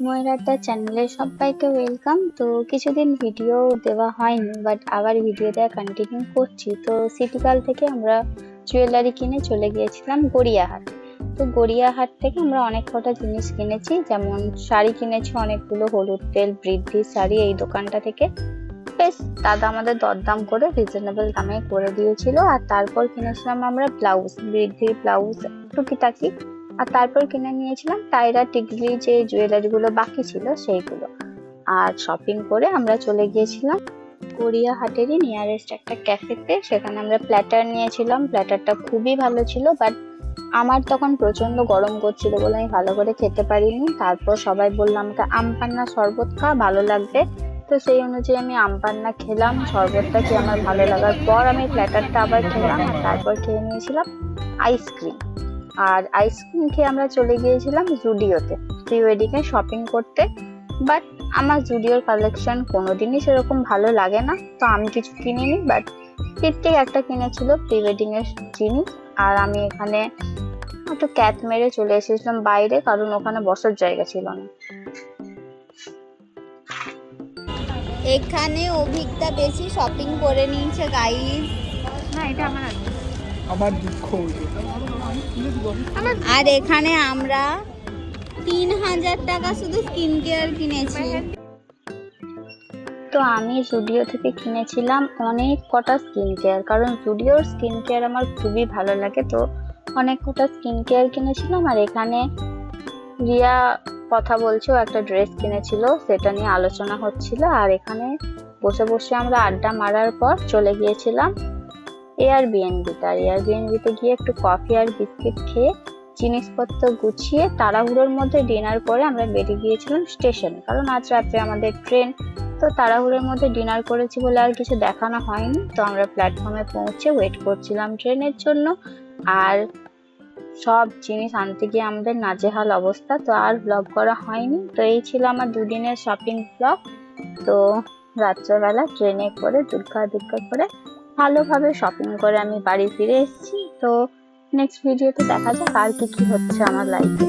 ময়ূরাড্ডা চ্যানেলে সবাইকে ওয়েলকাম। তো কিছুদিন ভিডিও দেওয়া হয়নি, বাট আবার ভিডিও দেওয়া কন্টিনিউ করছি। তো সিটিকাল থেকে আমরা জুয়েলারি কিনে চলে গিয়েছিলাম গড়িয়াহাট। তো গড়িয়াহাট থেকে আমরা অনেক কটা জিনিস কিনেছি, যেমন শাড়ি কিনেছি অনেকগুলো, হলুদ তেল, বৃদ্ধির শাড়ি এই দোকানটা থেকে। বেশ দাদা আমাদের দরদাম করে রিজনেবল দামে করে দিয়েছিল। আর তারপর কিনেছিলাম আমরা ব্লাউজ, বৃদ্ধির ব্লাউজ টুকিটাকি। আর তারপর কিনে নিয়েছিলাম টায়রা টিকলি যে জুয়েলারি গুলো বাকি ছিল সেইগুলো। আর শপিং করে আমরা চলে গিয়েছিলাম গড়িয়াহাটেরই নিয়ারেস্ট একটা ক্যাফেতে। সেখানে আমরা প্ল্যাটার নিয়েছিলাম। প্ল্যাটারটা খুবই ভালো ছিল, বাট আমার তখন প্রচন্ড গরম করছিল বলে আমি ভালো করে খেতে পারিনি। তারপর সবাই বললো আমাকে আম পান্না শরবত খা, ভালো লাগবে। তো সেই অনুযায়ী আমি আম পান্না খেলাম। শরবতটা খেয়ে আমার ভালো লাগার পর আমি প্ল্যাটারটা আবার খেলাম। আর তারপর খেয়ে নিয়েছিলাম আইসক্রিম। আর আইসক্রিম খেয়ে আমরা চলে গিয়েছিলাম জুডিওতে প্রি ওয়েডিং এ শপিং করতে। বাট আমার জুডিওর কালেকশন কোনোদিনই সেরকম ভালো লাগে না, তো আমি কিছু কিনিনি। বাট টিকটিক একটা কিনেছিল প্রি ওয়েডিং এর জিনিস। আর আমি এখানে একটু ক্যাট মেরে চলে এসেছিলাম বাইরে, কারণ ওখানে বসার জায়গা ছিল না। এখানে অভিজ্ঞতা বেশি শপিং করে নিয়েছে গাইস। না এটা আমার দুঃখ। আর এখানে আমরা 3000 টাকা শুধু স্কিন কেয়ার কিনেছি। তো আমি জুডিও থেকে কিনেছিলাম অনেক কটা স্কিন কেয়ার, কারণ জুডিওর স্কিন কেয়ার আমার খুবই ভালো লাগে। তো অনেক কটা স্কিন কেয়ার কিনেছিলাম। আর এখানে রিয়া কথা বলছে, ও একটা ড্রেস কিনেছিল, সেটা নিয়ে আলোচনা হচ্ছিল। আর এখানে বসে বসে আমরা আড্ডা মারার পর চলে গিয়েছিলাম এয়ারবিএনবিতে। আর এয়ারবিএনবিতে গিয়ে একটু কফি আর বিস্কিট খেয়ে জিনিসপত্র গুছিয়ে তাড়াহুড়োর মধ্যে ডিনার করে আমরা বেরিয়ে গিয়েছিলাম স্টেশনে, কারণ আজ রাত্রে আমাদের ট্রেন। তো তাড়াহুড়োর মধ্যে ডিনার করেছি বলে আর কিছু দেখানো হয়নি। তো আমরা প্ল্যাটফর্মে পৌঁছে ওয়েট করছিলাম ট্রেনের জন্য। আর সব জিনিস আনতে গিয়ে আমাদের নাজেহাল অবস্থা, তো আর ব্লগ করা হয়নি। তো এই ছিল আমার দুদিনের শপিং ব্লগ। তো রাত্রেবেলা ট্রেনে করে দুর্গা করে ভালোভাবে শপিং করে আমি বাড়ি ফিরে এসেছি। তো নেক্সট ভিডিওতে দেখা যাক আর কি কি হচ্ছে আমার লাইফে।